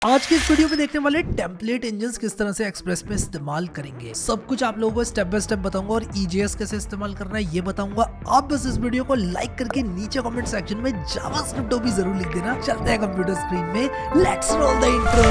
आज की इस वीडियो में देखने वाले टेम्पलेट इंजन्स किस तरह से एक्सप्रेस में इस्तेमाल करेंगे, सब कुछ आप लोगों को स्टेप बाय स्टेप बताऊंगा और EJS कैसे इस्तेमाल करना है ये बताऊंगा। आप बस इस वीडियो को लाइक करके नीचे कमेंट सेक्शन में जावास्क्रिप्ट भी जरूर लिख देना। चलते हैं कंप्यूटर स्क्रीन में, लेट्स रोल द इंट्रो।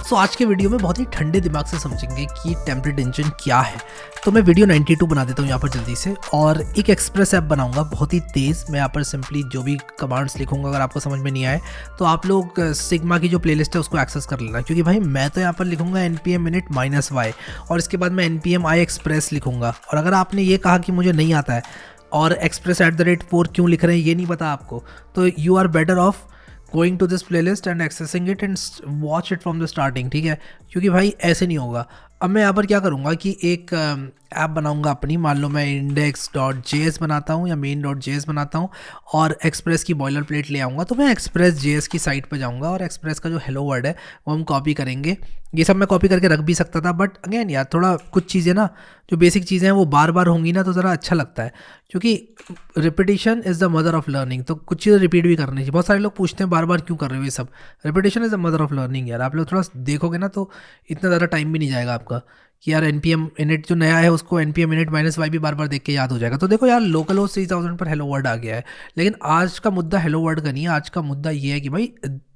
तो आज के वीडियो में बहुत ही ठंडे दिमाग से समझेंगे कि टेम्पलेट इंजन क्या है। तो मैं वीडियो 92 बना देता हूँ यहाँ पर जल्दी से, और एक एक्सप्रेस ऐप बनाऊंगा बहुत ही तेज़। मैं यहाँ पर सिंपली जो भी कमांड्स लिखूंगा, अगर आपको समझ में नहीं आए तो आप लोग सिग्मा की जो प्लेलिस्ट है उसको एक्सेस कर लेना, क्योंकि भाई मैं तो यहाँ पर लिखूंगा npm init -y और इसके बाद मैं npm i express लिखूंगा। और अगर आपने ये कहा कि मुझे नहीं आता है और express@4 क्यों लिख रहे हैं ये नहीं पता आपको, तो you are better off going to this playlist and accessing it and watch it from the starting, ठीक है। क्योंकि भाई ऐसे नहीं होगा। अब मैं यहाँ पर क्या करूँगा कि एक ऐप बनाऊँगा अपनी, मान लो मैं index.js बनाता हूँ या main.js बनाता हूँ और एक्सप्रेस की बॉयलर प्लेट ले आऊँगा। तो मैं एक्सप्रेस JS की साइट पर जाऊँगा और एक्सप्रेस का जो हेलो वर्ड है वो हम कॉपी करेंगे। ये सब मैं कॉपी करके रख भी सकता था, बट अगेन यार थोड़ा कुछ चीज़ें ना, जो बेसिक चीज़ें हैं वो बार बार होंगी ना तो ज़रा अच्छा लगता है, क्योंकि repetition is the mother of learning. तो कुछ चीज़ें रिपीट भी करनी चाहिए। बहुत सारे लोग पूछते हैं बार बार क्यों कर रहे हो ये सब। Repetition is the mother of learning यार। आप लोग थोड़ा देखोगे ना तो इतना ज़्यादा टाइम भी नहीं जाएगा आपका कि यार npm init जो नया है उसको npm init -y भी बार बार देख के याद हो जाएगा। तो देखो यार, लोकल होस्ट 3000 पर हेलो वर्ड आ गया है, लेकिन आज का मुद्दा हेलो वर्ड का नहीं है। आज का मुद्दा ये है कि भाई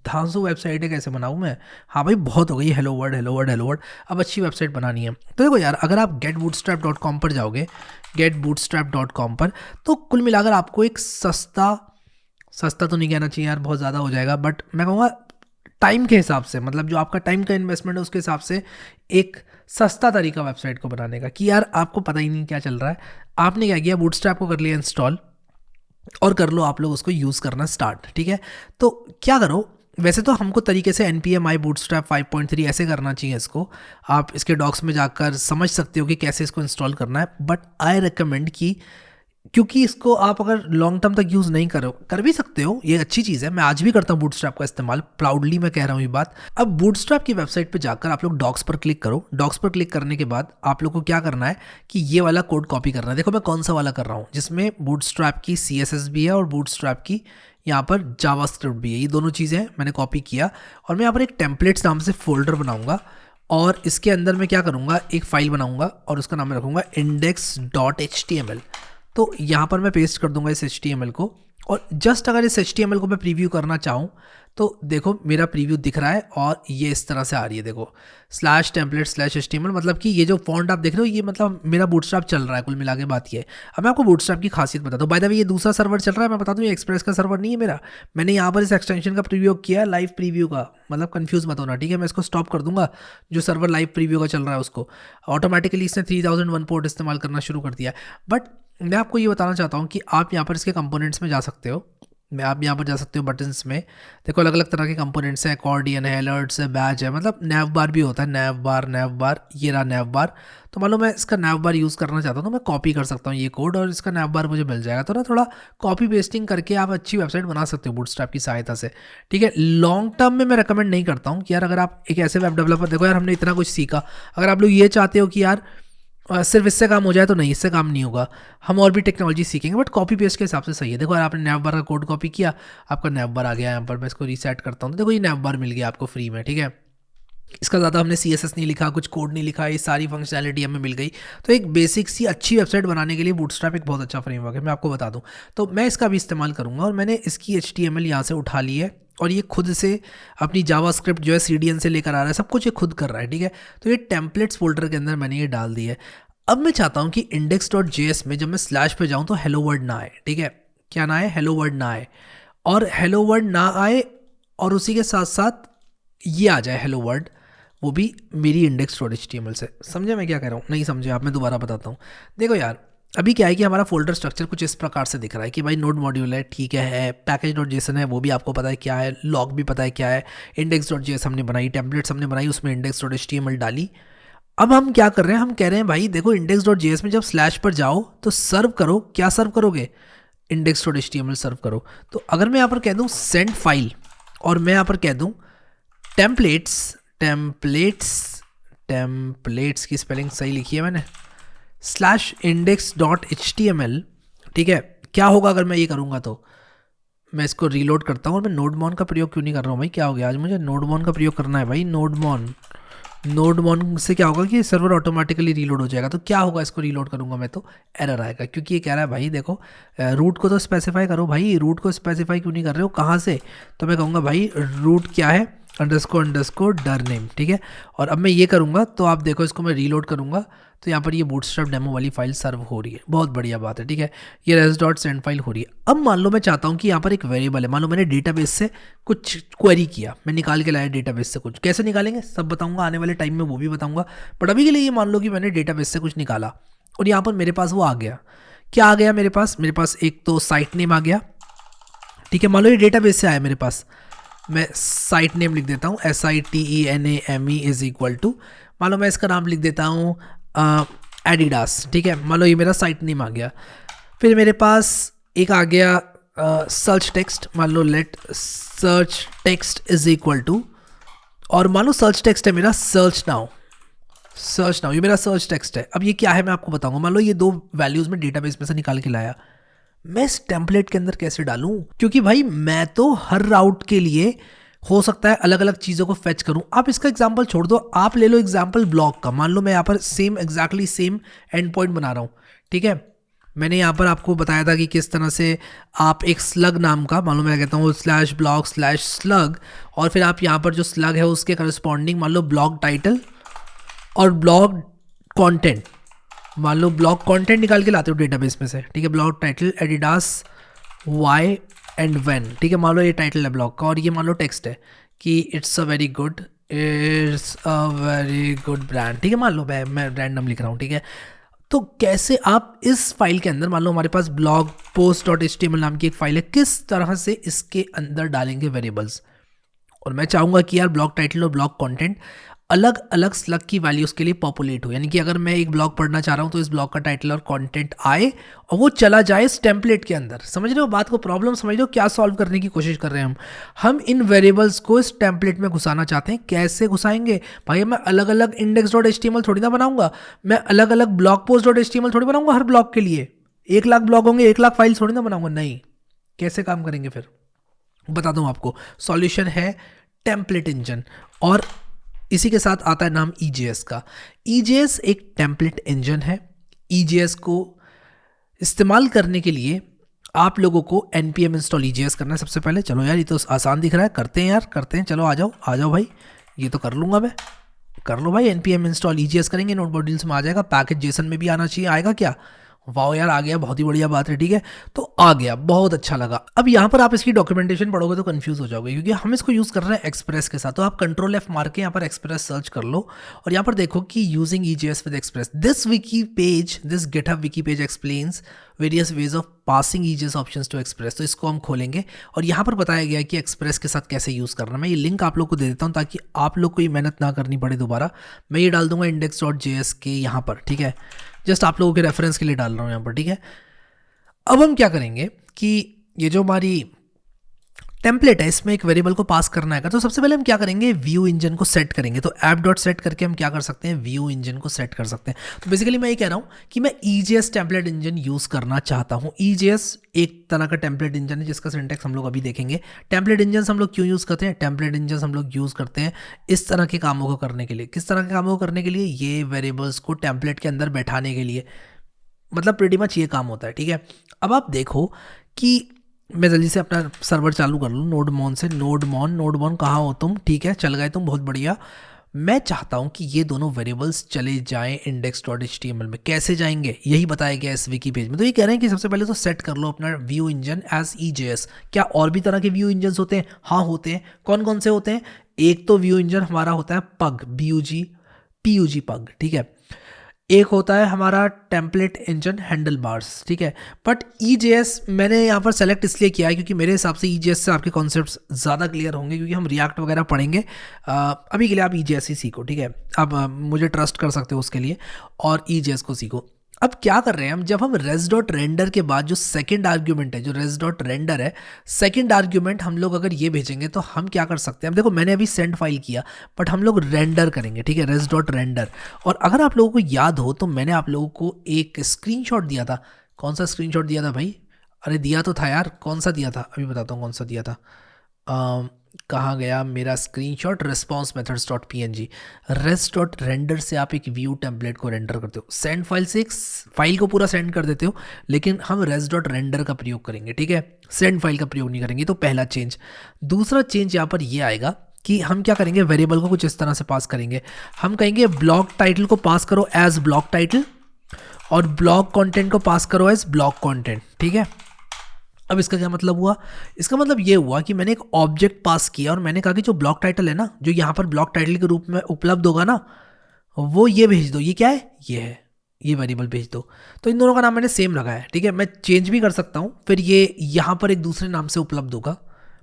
धांसू वेबसाइटें कैसे बनाऊँ मैं। हाँ भाई, बहुत हो गई hello word hello word hello word, अब अच्छी वेबसाइट बनानी है। तो देखो यार, अगर आप getbootstrap.com पर जाओगे, getbootstrap.com पर, तो कुल मिलाकर आपको एक सस्ता तो नहीं कहना चाहिए यार, बहुत ज़्यादा हो जाएगा, बट मैं कहूँगा टाइम के हिसाब से, मतलब जो आपका टाइम का इन्वेस्टमेंट है उसके हिसाब से एक सस्ता तरीका वेबसाइट को बनाने का, कि यार आपको पता ही नहीं क्या चल रहा है। आपने क्या किया, बूटस्ट्रैप को कर लिया इंस्टॉल और कर लो आप लोग उसको यूज़ करना स्टार्ट, ठीक है। तो क्या करो, वैसे तो हमको तरीके से npm i bootstrap 5.3 ऐसे करना चाहिए इसको। आप इसके डॉक्स में जाकर समझ सकते हो कि कैसे इसको इंस्टॉल करना है, बट आई रिकमेंड कि, क्योंकि इसको आप अगर लॉन्ग टर्म तक यूज़ नहीं करो, कर भी सकते हो, ये अच्छी चीज़ है। मैं आज भी करता हूँ बूटस्ट्रैप का इस्तेमाल, प्राउडली मैं कह रहा हूँ ये बात। अब बूटस्ट्रैप की वेबसाइट पे जाकर आप लोग डॉक्स पर क्लिक करो। डॉक्स पर क्लिक करने के बाद आप लोग को क्या करना है कि ये वाला कोड कॉपी करना है। देखो मैं कौन सा वाला कर रहा हूँ, जिसमें बूटस्ट्रैप की CSS भी है और बूटस्ट्रैप की यहाँ पर जावास्क्रिप्ट भी है। ये दोनों चीज़ें मैंने कॉपी किया और मैं यहाँ पर एक टेम्पलेट्स नाम से फोल्डर बनाऊँगा और इसके अंदर मैं क्या करूँगा, एक फाइल बनाऊँगा और उसका नाम रखूँगा index.html। तो यहाँ पर मैं पेस्ट कर दूंगा इस HTML को, और जस्ट अगर इस HTML को मैं प्रीव्यू करना चाहूँ तो देखो मेरा प्रीव्यू दिख रहा है और ये इस तरह से आ रही है, देखो /template/html, मतलब कि ये जो फॉन्ट आप देख रहे हो ये मतलब मेरा बूटस्ट्रैप चल रहा है। कुल मिला के बात ये है। अब मैं आपको बूटस्ट्रैप की खासियत बताता हूँ। बाय द वे ये दूसरा सर्वर चल रहा है, मैं बता दूँ, ये एक्सप्रेस का सर्वर नहीं है मेरा। मैंने यहाँ पर इस एक्सटेंशन का प्रीव्यू किया है, लाइव प्रीव्यू का, मतलब कंफ्यूज मत होना, ठीक है। मैं इसको स्टॉप कर दूंगा, जो सर्वर लाइव प्रीव्यू का चल रहा है उसको ऑटोमेटिकली इसने 3001 पोर्ट इस्तेमाल करना शुरू कर दिया। बट मैं आपको ये बताना चाहता हूँ कि आप यहाँ पर इसके कंपोनेंट्स में जा सकते हो। आप यहाँ पर जा सकते हो बटन्स में, देखो अलग अलग तरह के कंपोनेंट्स हैं, अकॉर्डियन है, अलर्ट्स है, बैच है, मतलब नैव बार भी होता है, नैव बार, ये रहा नैव बार। तो मान लो मैं इसका नैव बार यूज़ करना चाहता हूँ तो मैं कॉपी कर सकता हूँ ये कोड और इसका नैव बार मुझे मिल जाएगा। तो ना थोड़ा कॉपी पेस्टिंग करके आप अच्छी वेबसाइट बना सकते हो बूटस्ट्रैप की सहायता से, ठीक है। लॉन्ग टर्म में मैं रिकमेंड नहीं करता हूँ कि यार अगर आप एक ऐसे वेब डेवलपर, देखो यार हमने इतना कुछ सीखा, अगर आप लोग ये चाहते हो कि यार सिर्फ इससे काम हो जाए तो नहीं, इससे काम नहीं होगा, हम और भी टेक्नोलॉजी सीखेंगे, बट कॉपी पेस्ट के हिसाब से सही है। देखो यार आपने नैव बार का कोड कॉपी किया, आपका नैव बार आ गया यहाँ पर। मैं इसको रीसेट करता हूँ तो देखो ये नैव बार मिल गया आपको फ्री में, ठीक है। इसका ज़्यादा हमने CSS नहीं लिखा, कुछ कोड नहीं लिखा, ये सारी फंक्शनैलिटी हमें मिल गई। तो एक बेसिक सी अच्छी वेबसाइट बनाने के लिए बूटस्ट्रैप एक बहुत अच्छा फ्रेमवर्क है, मैं आपको बता दूं। तो मैं इसका भी इस्तेमाल करूँगा और मैंने इसकी HTML यहाँ से उठा ली है और ये खुद से अपनी जावास्क्रिप्ट जो है CDN से लेकर आ रहा है, सब कुछ ये खुद कर रहा है, ठीक है। तो ये टेम्पलेट्स फोल्डर के अंदर मैंने ये डाल दी है। अब मैं चाहता हूँ कि index.js में जब मैं स्लैश पे जाऊँ तो हेलो वर्ड ना आए, ठीक है। क्या ना आए, हेलो वर्ड ना आए, और हेलो वर्ड ना आए और उसी के साथ साथ ये आ जाए हेलो वर्ड, वो भी मेरी index.html से। समझे मैं क्या कह रहा हूँ? नहीं समझे आप, मैं दोबारा बताता हूँ। देखो यार, अभी क्या है कि हमारा फोल्डर स्ट्रक्चर कुछ इस प्रकार से दिख रहा है कि भाई नोड मॉड्यूल है, ठीक है, पैकेज.json है, वो भी आपको पता है क्या है, लॉग भी पता है क्या है, index.js हमने बनाई, टेम्पलेट्स हमने बनाई, उसमें index.html डाली। अब हम क्या कर रहे हैं, हम कह रहे हैं भाई देखो index.js में जब स्लैश पर जाओ तो सर्व करो, क्या सर्व करोगे, index.html सर्व करो। तो अगर मैं यहाँ पर कह दूँ सेंड फाइल और मैं यहाँ पर कह दूँ टेम्पलेट्स की स्पेलिंग सही लिखी है मैंने, /index.html, ठीक है। क्या होगा अगर मैं ये करूँगा तो मैं इसको रीलोड करता हूँ और मैं नोडमॉन का प्रयोग क्यों नहीं कर रहा हूँ भाई, क्या हो गया आज मुझे नोडमॉन का प्रयोग करना है भाई। नोडमॉन से क्या होगा कि सर्वर ऑटोमेटिकली रीलोड हो जाएगा। तो क्या होगा, इसको रीलोड करूंगा मैं तो एरर आएगा, क्योंकि ये कह रहा है भाई देखो रूट को तो स्पेसिफाई करो भाई, रूट को स्पेसिफाई क्यों नहीं कर रहे हो, कहाँ से। तो मैं कहूँगा भाई रूट क्या है अंडरस्कोर डर नेम, ठीक है। और अब मैं ये करूँगा तो आप देखो इसको मैं रीलोड करूँगा तो यहाँ पर ये बूटस्ट्रैप डेमो वाली फाइल सर्व हो रही है, बहुत बढ़िया बात है, ठीक है। ये res.send फाइल हो रही है। अब मान लो मैं चाहता हूँ कि यहाँ पर एक वेरिएबल है, मान लो मैंने डेटाबेस से कुछ क्वेरी किया, मैं निकाल के लाया डेटाबेस से कुछ, कैसे निकालेंगे सब बताऊंगा आने वाले टाइम में, वो भी बताऊंगा। बट अभी के लिए ये मान लो कि मैंने डेटाबेस से कुछ निकाला और यहाँ पर मेरे पास वो आ गया। क्या आ गया मेरे पास एक तो साइट नेम आ गया, ठीक है। मान लो ये डेटाबेस से आया मेरे पास, मैं साइट नेम लिख देता हूँ SITENAME = मान लो मैं इसका नाम लिख देता हूँ एडिडास, ठीक है। मान लो ये मेरा साइट नेम आ गया। फिर मेरे पास एक आ गया सर्च टेक्स्ट, मान लो लेट सर्च टेक्स्ट = और मान लो सर्च टेक्स्ट है मेरा सर्च नाउ, ये मेरा सर्च टेक्स्ट है। अब ये क्या है मैं आपको बताऊंगा। मान लो ये दो वैल्यूज में डेटाबेस में से निकाल के लाया, मैं इस टेम्पलेट के अंदर कैसे डालूं, क्योंकि भाई मैं तो हर राउट के लिए हो सकता है अलग अलग चीज़ों को फेच करूं। आप इसका एग्जांपल छोड़ दो, आप ले लो एग्जांपल ब्लॉग का। मान लो मैं यहाँ पर एग्जैक्टली सेम एंड पॉइंट बना रहा हूँ, ठीक है। मैंने यहाँ पर आपको बताया था कि किस तरह से आप एक स्लग नाम का, मान लो मैं कहता हूँ /blog/slug, और फिर आप यहाँ पर जो स्लग है उसके करस्पॉन्डिंग मान लो ब्लॉग टाइटल और ब्लॉग कंटेंट, मान लो ब्लॉग कंटेंट निकाल के लाते हो डेटाबेस में से, ठीक है। Blog title Adidas why and when, ठीक है। मान लो ये टाइटल है ब्लॉग का और ये मान लो टेक्स्ट है कि it's a very good brand, ठीक है। मान लो मैं रैंडम लिख रहा हूँ, ठीक है। तो कैसे आप इस फाइल के अंदर, मान लो हमारे पास blog post.html नाम की एक फाइल है, किस तरह से इसके अंदर डालेंगे वेरिएबल्स। और मैं चाहूँगा कि यार ब्लॉग टाइटल और ब्लॉग कंटेंट अलग अलग स्लग की वैल्यूज के लिए पॉपुलेट हो, यानी कि अगर मैं एक ब्लॉग पढ़ना चाह रहा हूँ तो इस ब्लॉग का टाइटल और कंटेंट आए और वो चला जाए इस टेम्पलेट के अंदर। समझ रहे हो बात को, प्रॉब्लम समझ रहे हो क्या सॉल्व करने की कोशिश कर रहे हैं हम इन वेरिएबल्स को इस टेम्पलेट में घुसाना चाहते हैं। कैसे घुसाएंगे भाई, मैं अलग अलग index.html थोड़ी ना बनाऊंगा, मैं अलग अलग blog post.html थोड़ी बनाऊंगा हर ब्लॉग के लिए। 1 लाख ब्लॉग होंगे, 1 लाख फाइल थोड़ी ना बनाऊंगा, नहीं। कैसे काम करेंगे फिर बताता हूँ आपको। सॉल्यूशन है टेम्पलेट इंजन, और इसी के साथ आता है नाम EJS का। EJS एक टेम्पलेट इंजन है। EJS को इस्तेमाल करने के लिए आप लोगों को npm इंस्टॉल EJS करना है सबसे पहले। चलो यार ये तो आसान दिख रहा है, करते हैं यार, करते हैं। चलो आ जाओ भाई, ये तो कर लूँगा मैं, कर लो भाई। npm इंस्टॉल EJS करेंगे, नोट मॉड्यूल्स में आ जाएगा, पैकेज जेसन में भी आना चाहिए। आएगा क्या, वाह यार आ गया, बहुत ही बढ़िया बात है, ठीक है। तो आ गया, बहुत अच्छा लगा। अब यहाँ पर आप इसकी डॉक्यूमेंटेशन पढ़ोगे तो कंफ्यूज हो जाओगे, क्योंकि हम इसको यूज़ कर रहे हैं एक्सप्रेस के साथ। तो आप कंट्रोल F मार के यहाँ पर एक्सप्रेस सर्च कर लो और यहाँ पर देखो कि using EJS with Express, this GitHub wiki page explains various ways of passing EJS options to Express. तो इसको हम खोलेंगे और यहाँ पर बताया गया है कि एक्सप्रेस के साथ कैसे यूज़ करना। मैं ये लिंक आप लोग को दे देता हूँ ताकि आप लोग को ये मेहनत ना करनी पड़े दोबारा। मैं ये डाल दूंगा index.js के यहाँ पर, ठीक है। जस्ट आप लोगों के रेफरेंस के लिए डाल रहा हूँ यहाँ पर, ठीक है। अब हम क्या करेंगे कि ये जो हमारी टेम्पलेट है इसमें एक वेरिएबल को पास करना है। तो सबसे पहले हम क्या करेंगे, व्यू इंजन को सेट करेंगे। तो app.set करके हम क्या कर सकते हैं, व्यू इंजन को सेट कर सकते हैं। तो बेसिकली मैं ये कह रहा हूँ कि मैं EJS टेम्पलेट इंजन यूज़ करना चाहता हूँ। EJS एक तरह का टेम्पलेट इंजन है जिसका सिंटैक्स हम लोग अभी देखेंगे। टेम्पलेट इंजन हम लोग क्यों यूज़ करते हैं, टेम्पलेट इंजन हम लोग यूज़ करते हैं इस तरह के कामों को करने के लिए। किस तरह के कामों को करने के लिए, ये वेरिएबल्स को टेम्पलेट के अंदर बैठाने के लिए, मतलब प्रीटी मच ये काम होता है, ठीक है। अब आप देखो कि मैं जल्दी से अपना सर्वर चालू कर लूँ नोडमॉन से। नोडमॉन कहाँ हो तुम, ठीक है, चल गए तुम, बहुत बढ़िया। मैं चाहता हूँ कि ये दोनों वेरिएबल्स चले जाएं index.html में। कैसे जाएंगे यही बताया गया इस विकी पेज में। तो ये कह रहे हैं कि सबसे पहले तो सेट कर लो अपना व्यू इंजन एज EJS। क्या और भी तरह के व्यू इंजन होते हैं? हाँ होते हैं। कौन कौन से होते हैं? एक तो व्यू इंजन हमारा होता है पग, PUG पग, ठीक है। एक होता है हमारा टेम्पलेट इंजन हैंडल बार्स, ठीक है। बट EJS मैंने यहाँ पर सेलेक्ट इसलिए किया है क्योंकि मेरे हिसाब से EJS से आपके कॉन्सेप्ट्स ज़्यादा क्लियर होंगे, क्योंकि हम रिएक्ट वगैरह पढ़ेंगे। अभी के लिए आप EJS ही सीखो, ठीक है। अब मुझे ट्रस्ट कर सकते हो उसके लिए, और EJS को सीखो। अब क्या कर रहे हैं हम, जब हम res डॉट रेंडर के बाद जो सेकंड आर्ग्यूमेंट है, जो res डॉट रेंडर है, सेकंड आर्ग्यूमेंट हम लोग अगर ये भेजेंगे तो हम क्या कर सकते हैं। अब देखो मैंने अभी सेंड फाइल किया, बट हम लोग रेंडर करेंगे, ठीक है, res डॉट रेंडर। और अगर आप लोगों को याद हो तो मैंने आप लोगों को एक स्क्रीनशॉट दिया था। कौन सा स्क्रीनशॉट दिया था भाई? अरे दिया तो था यार, कौन सा दिया था, अभी बताता हूँ कौन सा दिया था। कहाँ गया मेरा screenshot? Response methods dot P N G. Res dot render से आप एक व्यू टेम्पलेट को रेंडर करते हो, सेंड फाइल से एक फाइल को पूरा सेंड कर देते हो, लेकिन हम रेस्ट डॉट रेंडर का प्रयोग करेंगे, ठीक है, सेंड फाइल का प्रयोग नहीं करेंगे। तो पहला चेंज। दूसरा चेंज यहाँ पर ये आएगा कि हम क्या करेंगे, वेरिएबल को कुछ इस तरह से पास करेंगे। हम कहेंगे ब्लॉक टाइटल को पास करो एज ब्लॉक टाइटल, और ब्लॉक कंटेंट को पास करो एज ब्लॉक कंटेंट, ठीक है। अब इसका क्या मतलब हुआ? इसका मतलब ये हुआ कि मैंने एक ऑब्जेक्ट पास किया और मैंने कहा कि जो ब्लॉक टाइटल है ना, जो यहाँ पर ब्लॉक टाइटल के रूप में उपलब्ध होगा ना, वो ये भेज दो। ये क्या है? ये है, ये वेरिएबल भेज दो। तो इन दोनों का नाम मैंने सेम रखा है, ठीक है। मैं चेंज भी कर सकता हूँ, फिर ये यहाँ पर एक दूसरे नाम से उपलब्ध होगा,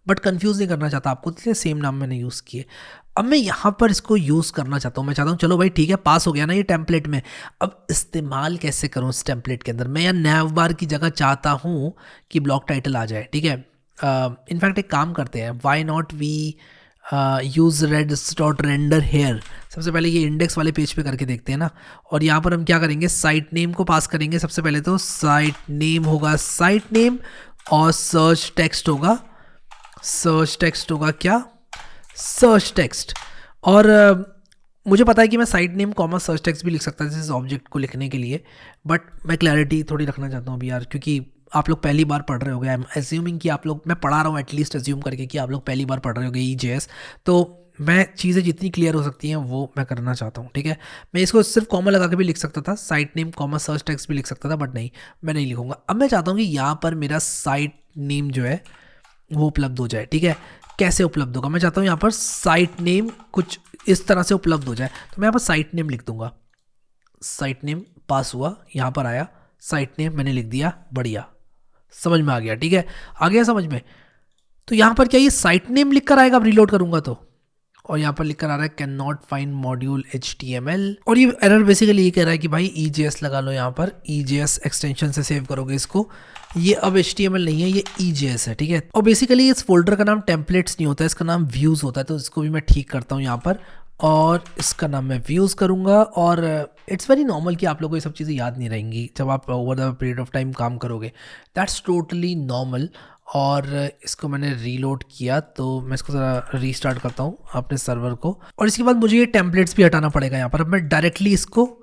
बट कंफ्यूज नहीं करना चाहता आपको, इसलिए सेम नाम मैंने यूज़ किए। अब मैं यहाँ पर इसको यूज़ करना चाहता हूँ। मैं चाहता हूँ चलो भाई ठीक है, पास हो गया ना ये टेम्पलेट में, अब इस्तेमाल कैसे करूँ इस टेम्पलेट के अंदर। मैं यहाँ नैव बार की जगह चाहता हूँ कि ब्लॉक टाइटल आ जाए, ठीक है। इनफैक्ट एक काम करते हैं, why not we use res dot render here. सबसे पहले ये इंडेक्स वाले पेज पे करके देखते हैं ना। और यहाँ पर हम क्या करेंगे, साइट नेम को पास करेंगे। सबसे पहले तो साइट नेम होगा साइट नेम, और सर्च टेक्स्ट होगा, सर्च टेक्स्ट होगा क्या, सर्च टेक्स्ट। और मुझे पता है कि मैं site name comma search text भी लिख सकता था इस ऑब्जेक्ट को लिखने के लिए, बट मैं क्लैरिटी थोड़ी रखना चाहता हूँ अभी यार, क्योंकि आप लोग पहली बार पढ़ रहे होगे। आई एम एज्यूमिंग कि आप लोग, मैं पढ़ा रहा हूँ एटलीस्ट एज्यूम करके कि आप लोग पहली बार पढ़ रहे होगे EJS, तो मैं चीज़ें जितनी क्लियर हो सकती हैं वो मैं करना चाहता हूँ, ठीक है। मैं इसको सिर्फ कॉमा लगा के भी लिख सकता था, site name comma search text भी लिख सकता था, बट नहीं, मैं नहीं लिखूंगा। अब मैं चाहता हूँ कि यहाँ पर मेरा साइट नेम जो है वो उपलब्ध हो जाए, ठीक है। कैसे उपलब्ध होगा? मैं चाहता हूँ यहाँ पर साइट नेम कुछ इस तरह से उपलब्ध हो जाए, तो मैं यहाँ पर साइट नेम लिख दूंगा। साइट नेम पास हुआ, यहाँ पर आया, साइट नेम मैंने लिख दिया, बढ़िया, समझ में आ गया, ठीक है, आ गया समझ में। तो यहाँ पर क्या ये साइट नेम लिख कर आएगा अब रीलोड करूंगा तो, और यहाँ पर लिखकर आ रहा है can not find module HTML। और ये एरर बेसिकली ये कह रहा है कि भाई EJS लगा लो, यहाँ पर EJS एक्सटेंशन से सेव करोगे इसको, ये अब HTML नहीं है, ये EJS है, ठीक है। और बेसिकली इस फोल्डर का नाम टेम्पलेट्स नहीं होता है, इसका नाम व्यूज़ होता है, तो इसको भी मैं ठीक करता हूँ यहाँ पर, और इसका नाम मैं व्यूज़ करूँगा। और इट्स वेरी नॉर्मल कि आप लोगों को ये सब चीज़ें याद नहीं रहेंगी जब आप over the period of time काम करोगे, दैट्स टोटली नॉर्मल। और इसको मैंने रीलोड किया, तो मैं इसको ज़रा रीस्टार्ट करता हूँ अपने सर्वर को, और इसके बाद मुझे ये टेम्पलेट्स भी हटाना पड़ेगा यहाँ पर। अब मैं डायरेक्टली इसको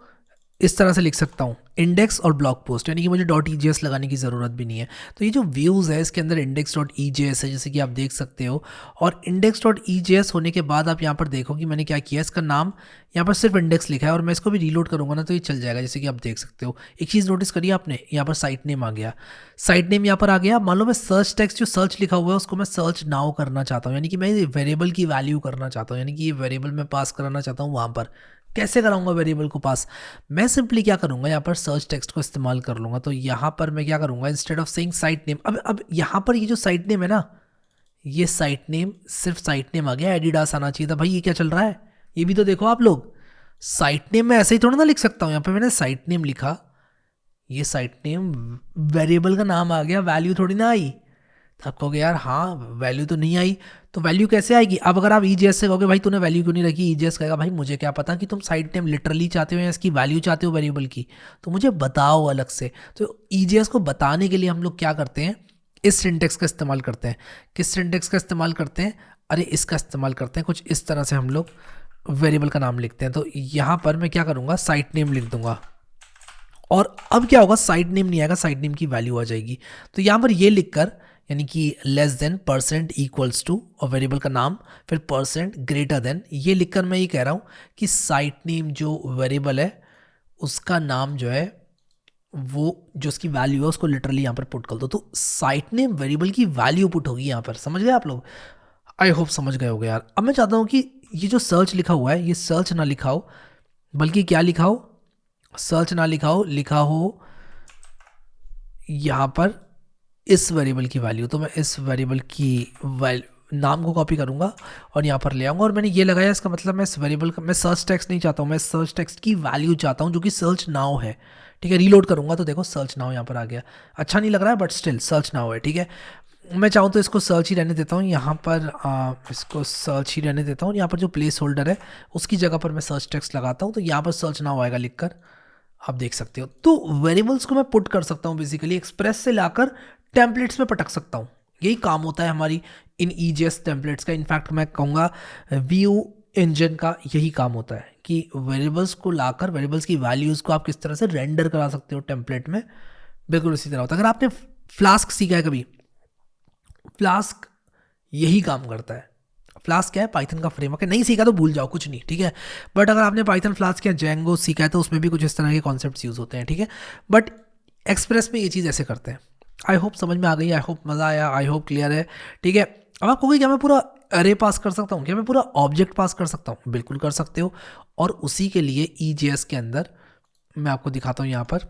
इस तरह से लिख सकता हूँ, इंडेक्स और ब्लॉग पोस्ट, यानी कि मुझे .EJS लगाने की ज़रूरत भी नहीं है। तो ये जो व्यूज़ है इसके अंदर index.EJS है, जैसे कि आप देख सकते हो। और index.EJS होने के बाद आप यहाँ पर देखो कि मैंने क्या किया, इसका नाम यहाँ पर सिर्फ इंडेक्स लिखा है, और मैं इसको भी रीलोड करूँगा ना तो ये चल जाएगा, जैसे कि आप देख सकते हो। एक चीज़ नोटिस करिए आपने, यहाँ पर साइट नेम आ गया, साइट नेम यहाँ पर आ गया। मान लो मैं सर्च टेक्स्ट जो सर्च लिखा हुआ है उसको मैं सर्च नाउ करना चाहता हूँ, यानी कि मैं वेरिएबल की वैल्यू करना चाहता हूँ, यानी कि ये वेरिएबल मैं पास कराना चाहता हूँ वहाँ पर। कैसे कराऊंगा वेरिएबल को पास? मैं सिंपली क्या करूंगा, यहाँ पर सर्च टेक्स्ट को इस्तेमाल कर लूंगा। तो यहाँ पर मैं क्या करूंगा, instead of saying site name, अब यहाँ पर ये जो साइट नेम है ना, ये साइट नेम सिर्फ साइट नेम आ गया, एडिडास आना चाहिए था भाई। ये क्या चल रहा है, ये भी तो देखो आप लोग। साइट नेम मैं ऐसे ही थोड़ा ना लिख सकता हूँ, यहाँ पे मैंने साइट नेम लिखा, ये साइट नेम वेरिएबल का नाम आ गया, वैल्यू थोड़ी ना आई। तो आप कहोगे यार हाँ वैल्यू तो नहीं आई, तो वैल्यू कैसे आएगी? अब अगर आप EJS से कहोगे भाई तूने वैल्यू क्यों नहीं रखी, EJS कहेगा भाई मुझे क्या पता कि तुम साइट नेम लिटरली चाहते हो या इसकी वैल्यू चाहते हो वेरिएबल की, तो मुझे बताओ अलग से। तो EJS को बताने के लिए हम लोग क्या करते हैं, इस सिंटेक्स का इस्तेमाल करते हैं। किस सिंटेक्स का इस्तेमाल करते हैं? अरे इसका इस्तेमाल करते हैं, कुछ इस तरह से हम लोग वेरिएबल का नाम लिखते हैं। तो यहाँ पर मैं क्या करूँगा, साइट नेम लिख दूंगा, और अब क्या होगा, साइट नेम नहीं आएगा, साइट नेम की वैल्यू आ जाएगी। तो यहाँ पर ये लिखकर, यानी कि less than percent equals to और वेरिएबल का नाम, फिर परसेंट ग्रेटर देन, ये लिखकर मैं ये कह रहा हूँ कि साइट नेम जो वेरिएबल है उसका नाम जो है वो जो उसकी वैल्यू है उसको लिटरली यहाँ पर पुट कर दो। तो साइट नेम वेरिएबल की वैल्यू पुट होगी यहाँ पर। समझ गए आप लोग? आई होप समझ गए होगे यार। अब मैं चाहता हूँ कि ये जो सर्च लिखा हुआ है ये सर्च ना लिखा हो, बल्कि क्या लिखा हो, सर्च ना लिखा हो, लिखा हो यहाँ पर इस वेरिएबल की वैल्यू। तो मैं इस वेरिएबल की नाम को कॉपी करूँगा और यहाँ पर ले आऊँगा और मैंने ये लगाया, इसका मतलब मैं इस वेरिएबल का मैं सर्च टेक्स्ट नहीं चाहता हूँ, मैं सर्च टेक्स्ट की वैल्यू चाहता हूँ जो कि सर्च नाउ है। ठीक है, रीलोड करूँगा तो देखो सर्च नाउ यहाँ पर आ गया। अच्छा नहीं लग रहा है बट स्टिल सर्च नाउ है। ठीक है, मैं चाहूँ तो इसको सर्च ही रहने देता हूँ, यहाँ पर इसको सर्च ही रहने देता हूँ। यहाँ पर जो प्लेस होल्डर है उसकी जगह पर मैं सर्च टेक्स्ट लगाता हूँ, तो यहाँ पर सर्च नाउ आएगा लिखकर, आप देख सकते हो। तो वेरिएबल्स को मैं पुट कर सकता हूँ बेसिकली, एक्सप्रेस से लाकर टेम्पलेट्स में पटक सकता हूँ। यही काम होता है हमारी इन EJS टेम्पलेट्स का। इनफैक्ट मैं कहूँगा व्यू इंजन का यही काम होता है कि वेरिएबल्स को लाकर वेरिएबल्स की वैल्यूज़ को आप किस तरह से रेंडर करा सकते हो टेम्पलेट में, बिल्कुल उसी तरह होता है। अगर आपने फ्लास्क सीखा है कभी, फ्लास्क यही काम करता है। फ्लास्क क्या है, पाइथन का फ्रेमवर्क है। नहीं सीखा तो भूल जाओ, कुछ नहीं, ठीक है। बट अगर आपने पाइथन फ्लास्क या जेंगो सीखा है तो उसमें भी कुछ इस तरह के कॉन्सेप्ट्स यूज़ होते हैं, ठीक है। बट एक्सप्रेस में ये चीज़ ऐसे करते हैं। आई होप समझ में आ गई, आई होप मज़ा आया, आई होप क्लियर है, ठीक है। अब आप कहोगे क्या मैं पूरा अरे पास कर सकता हूँ, क्या मैं पूरा ऑब्जेक्ट पास कर सकता हूँ? बिल्कुल कर सकते हो। और उसी के लिए EJS के अंदर मैं आपको दिखाता हूँ, यहाँ पर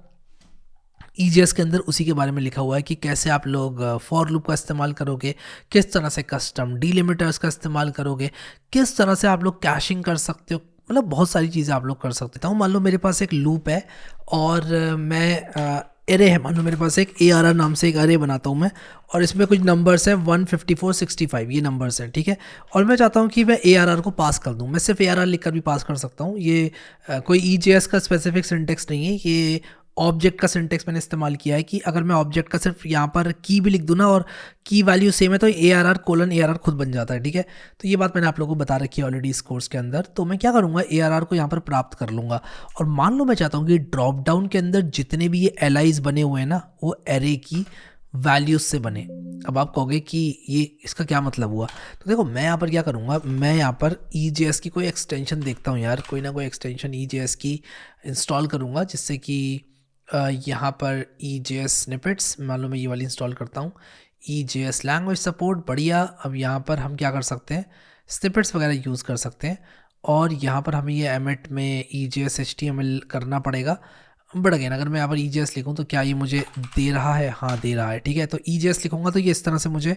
EJS के अंदर उसी के बारे में लिखा हुआ है कि कैसे आप लोग फॉर लूप का इस्तेमाल करोगे, किस तरह से कस्टम डिलिमिटर्स का इस्तेमाल करोगे, किस तरह से आप लोग कैशिंग कर सकते हो, मतलब बहुत सारी चीज़ें आप लोग कर सकते हो। मान लो मेरे पास एक लूप है और मैं एरे है, मान लो मेरे पास एक ARR नाम से एक अरे बनाता हूँ मैं, और इसमें कुछ नंबर्स हैं 154 65 ये नंबर्स हैं, ठीक है। और मैं चाहता हूँ कि मैं ARR को पास कर दूँ। मैं सिर्फ ARR लिखकर भी पास कर सकता हूँ। ये कोई EJS का स्पेसिफिक सिंटेक्स नहीं है, ये ऑब्जेक्ट का सिंटेक्स मैंने इस्तेमाल किया है कि अगर मैं ऑब्जेक्ट का सिर्फ यहाँ पर की भी लिख दूँ ना और की वैल्यू सेम है तो ARR खुद बन जाता है, ठीक है। तो ये बात मैंने आप लोगों को बता रखी है ऑलरेडी इस कोर्स के अंदर। तो मैं क्या करूँगा, ARR को यहाँ पर प्राप्त कर लूँगा और मान लो मैं चाहता हूँ कि ड्रॉप डाउन के अंदर जितने भी ये एलाइज बने हुए हैं ना वो एरे की वैल्यूज से बने। अब आप कहोगे कि ये इसका क्या मतलब हुआ, तो देखो मैं यहाँ पर क्या करूँगा, मैं यहाँ पर EJS की कोई एक्सटेंशन देखता हूँ यार, कोई ना कोई एक्सटेंशन EJS की इंस्टॉल करूँगा जिससे कि यहाँ पर EJS स्निपेट्स, मान लो मैं ये वाली इंस्टॉल करता हूँ, EJS लैंग्वेज सपोर्ट, बढ़िया। अब यहाँ पर हम क्या कर सकते हैं, स्निपेट्स वगैरह यूज़ कर सकते हैं और यहाँ पर हमें ये एमिट में EJS HTML करना पड़ेगा। बट अगेन अगर मैं यहाँ पर EJS लिखूँ तो क्या ये मुझे दे रहा है? हाँ दे रहा है, ठीक है। तो EJS लिखूँगा तो ये इस तरह से मुझे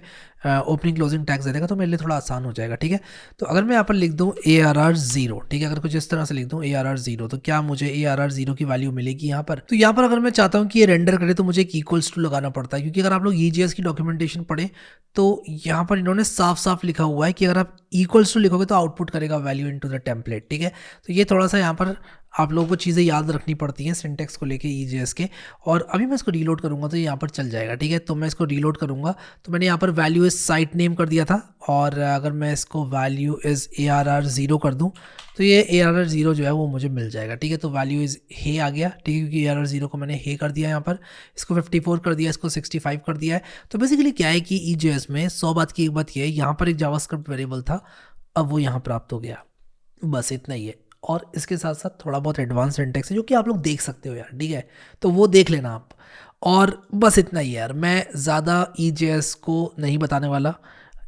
ओपनिंग क्लोजिंग टैग्स दे देगा, तो मेरे लिए थोड़ा आसान हो जाएगा, ठीक है। तो अगर मैं यहाँ पर लिख दूँ ARR 0, ठीक है, अगर कुछ इस तरह से लिख दूँ ARR 0 तो क्या मुझे ARR 0 की वैल्यू मिलेगी यहाँ पर? तो यहाँ पर अगर मैं चाहता हूँ कि ये रेंडर करे तो मुझे एक इक्वल्स टू लगाना पड़ता है, क्योंकि अगर आप लोग EJS की डॉक्यूमेंटेशन पढ़े तो यहाँ पर इन्होंने साफ साफ लिखा हुआ है कि अगर आप इक्वल्स टू लिखोगे तो आउटपुट करेगा वैल्यू इनटू द टेम्पलेट, ठीक है। तो ये थोड़ा सा यहाँ पर आप लोगों को चीज़ें याद रखनी पड़ती हैं सिंटेक्स को लेके EJS के। और अभी मैं इसको रीलोड करूँगा तो ये यहाँ पर चल जाएगा, ठीक है। तो मैं इसको रीलोड करूँगा तो मैंने यहाँ पर वैल्यू इज साइट नेम कर दिया था, और अगर मैं इसको वैल्यू इज़ ARR 0 कर दूँ तो ये ARR 0 जो है वो मुझे मिल जाएगा, ठीक है। तो वैल्यू इज़ हे आ गया, ठीक है, क्योंकि ARR 0 को मैंने हे कर दिया, यहाँ पर इसको 54 कर दिया, इसको 65 कर दिया है। तो बेसिकली क्या है कि EJS में 100 बात की एक बात ये है, यहाँ पर एक जावास्क्रिप्ट वेरिएबल था, अब वो यहाँ प्राप्त हो गया, बस इतना ही है। और इसके साथ साथ थोड़ा बहुत एडवांस सिंटेक्स है जो कि आप लोग देख सकते हो यार, ठीक है, तो वो देख लेना आप। और बस इतना ही यार, मैं ज़्यादा EJS को नहीं बताने वाला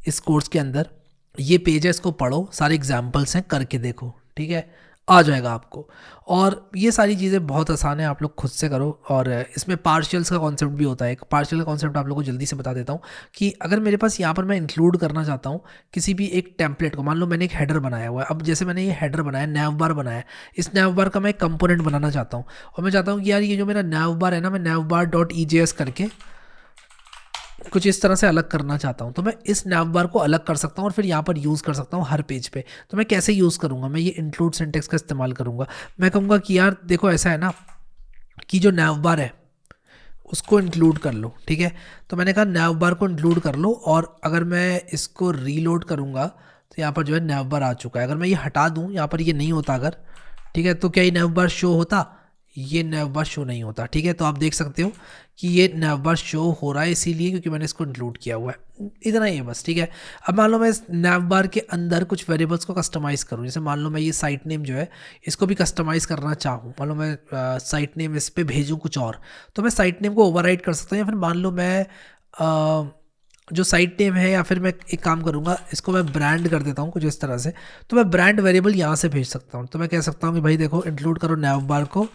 इस कोर्स के अंदर। ये पेज है, इसको पढ़ो, सारे एग्जाम्पल्स हैं, करके देखो, ठीक है, आ जाएगा आपको। और ये सारी चीज़ें बहुत आसान है, आप लोग खुद से करो। और इसमें पार्शियल्स का कॉन्सेप्ट भी होता है। एक पार्शियल का कॉन्सेप्ट आप लोगों को जल्दी से बता देता हूँ कि अगर मेरे पास यहाँ पर मैं इंक्लूड करना चाहता हूँ किसी भी एक टेम्पलेट को, मान लो मैंने एक हेडर बनाया हुआ है। अब जैसे मैंने ये हेडर बनाया, नैव बार बनाया, इस नैव बार का मैं एक कंपोनेंट बनाना चाहता हूँ और मैं चाहता हूँ कि यार ये जो मेरा नैव बार है ना, मैं नैव बार .EJS करके कुछ इस तरह से अलग करना चाहता हूँ, तो मैं इस नैव बार को अलग कर सकता हूँ और फिर यहाँ पर यूज़ कर सकता हूँ हर पेज पे। तो मैं कैसे यूज़ करूँगा, मैं ये इंक्लूड सिंटेक्स का इस्तेमाल करूँगा। मैं कहूँगा कि यार देखो ऐसा है ना कि जो नैव बार है उसको इंक्लूड कर लो, ठीक है। तो मैंने कहा नैव बार को इंक्लूड कर लो, और अगर मैं इसको रीलोड करूँगा तो यहाँ पर जो है नैव बार आ चुका है। अगर मैं ये हटा दूँ, यहाँ पर ये नहीं होता अगर, ठीक है, तो क्या ये नैव बार शो होता? ये नैव बार शो नहीं होता, ठीक है। तो आप देख सकते हो कि ये नैव बार शो हो रहा है इसीलिए क्योंकि मैंने इसको इंक्लूड किया हुआ है, इतना ही है बस, ठीक है। अब मान लो मैं इस नैव बार के अंदर कुछ वेरिएबल्स को कस्टमाइज़ करूँ, जैसे मान लो मैं ये साइट नेम जो है इसको भी कस्टमाइज़ करना चाहूँ, मान लो मैं साइट नेम इस पर भेजूँ कुछ और, तो मैं साइट नेम को ओवरराइट कर सकता हूँ। या फिर मान लो मैं जो साइट नेम है, या फिर मैं एक काम करूँगा, इसको मैं ब्रांड कर देता हूँ कुछ इस तरह से। तो मैं ब्रांड वेरिएबल यहाँ से भेज सकता हूँ। तो मैं कह सकता हूँ कि भाई देखो इंक्लूड करो नैव बार को,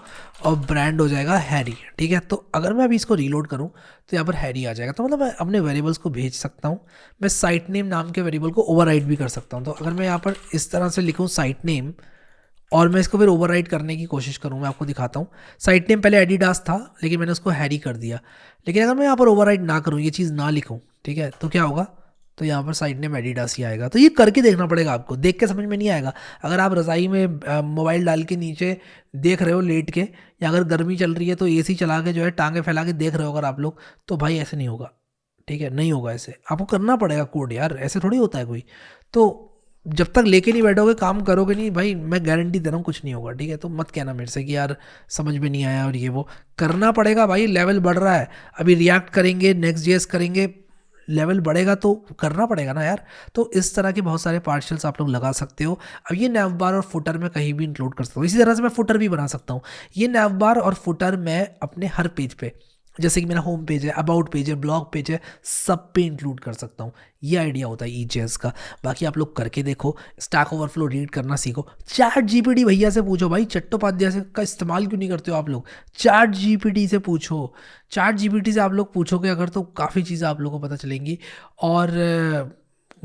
और ब्रांड हो जाएगा हैरी, ठीक है। तो अगर मैं अभी इसको रीलोड करूँ तो यहाँ पर हैरी आ जाएगा। तो मतलब मैं अपने वेरिएबल्स को भेज सकता हूँ। मैं साइट नेम नाम के वेरिएबल को ओवरराइड भी कर सकता हूँ। तो अगर मैं यहाँ पर इस तरह से लिखूँ साइट नेम, और मैं इसको फिर ओवरराइड करने की कोशिश करूँ, मैं आपको दिखाता हूँ। साइट नेम पहले एडिडास था, लेकिन मैंने उसको हैरी कर दिया। लेकिन अगर मैं यहाँ पर ओवरराइड ना करूँ, ये चीज़ ना लिखूँ, ठीक है, तो क्या होगा, तो यहाँ पर साइट नेम एडिडास ही आएगा। तो ये करके देखना पड़ेगा आपको, देख के समझ में नहीं आएगा। अगर आप रज़ाई में मोबाइल डाल के नीचे देख रहे हो लेट के, या अगर गर्मी चल रही है तो एसी चला के जो है टांगे फैला के देख रहे हो अगर आप लोग, तो भाई ऐसे नहीं होगा, ठीक है, नहीं होगा। ऐसे आपको करना पड़ेगा कोड यार, ऐसे थोड़ी होता है कोई। तो जब तक लेके नहीं बैठोगे, काम करोगे नहीं भाई, मैं गारंटी दे रहा हूँ कुछ नहीं होगा, ठीक है। तो मत कहना मेरे से कि यार समझ में नहीं आया और ये वो, करना पड़ेगा भाई, लेवल बढ़ रहा है। अभी रिएक्ट करेंगे, नेक्स्ट जेएस करेंगे, लेवल बढ़ेगा तो करना पड़ेगा ना यार। तो इस तरह के बहुत सारे पार्शल्स आप लोग लगा सकते हो। अब ये नैव बार और फुटर में कहीं भी इंक्लूड कर सकता हूँ। इसी तरह से मैं फुटर भी बना सकता हूँ। ये नैव बार और फुटर मैं अपने हर पेज पे, जैसे कि मेरा होम पेज है, अबाउट पेज है, ब्लॉग पेज है, सब पे इंक्लूड कर सकता हूँ। ये आइडिया होता है ईजेएस का। बाकी आप लोग करके देखो, स्टैक ओवरफ्लो रीड करना सीखो। चैट जीपीटी भैया से पूछो भाई, चट्टोपाध्याय से का इस्तेमाल क्यों नहीं करते हो आप लोग? चैट जीपीटी से पूछो। चैट जीपीटी से आप लोग पूछोगे अगर, तो काफ़ी चीज़ें आप लोगों को पता चलेंगी। और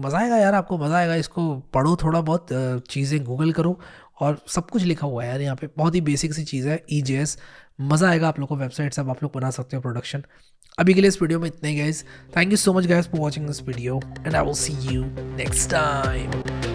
मज़ा आएगा यार, आपको मज़ा आएगा। इसको पढ़ो थोड़ा बहुत, चीज़ें गूगल करो, और सब कुछ लिखा हुआ है यार यहाँ पे। बहुत ही बेसिक सी चीज़ है ईजेएस। मज़ा आएगा आप लोगों को। वेबसाइट सब आप लोग बना सकते हो प्रोडक्शन। अभी के लिए इस वीडियो में इतना ही guys. Thank you so much guys for watching this video, and I will see you next time.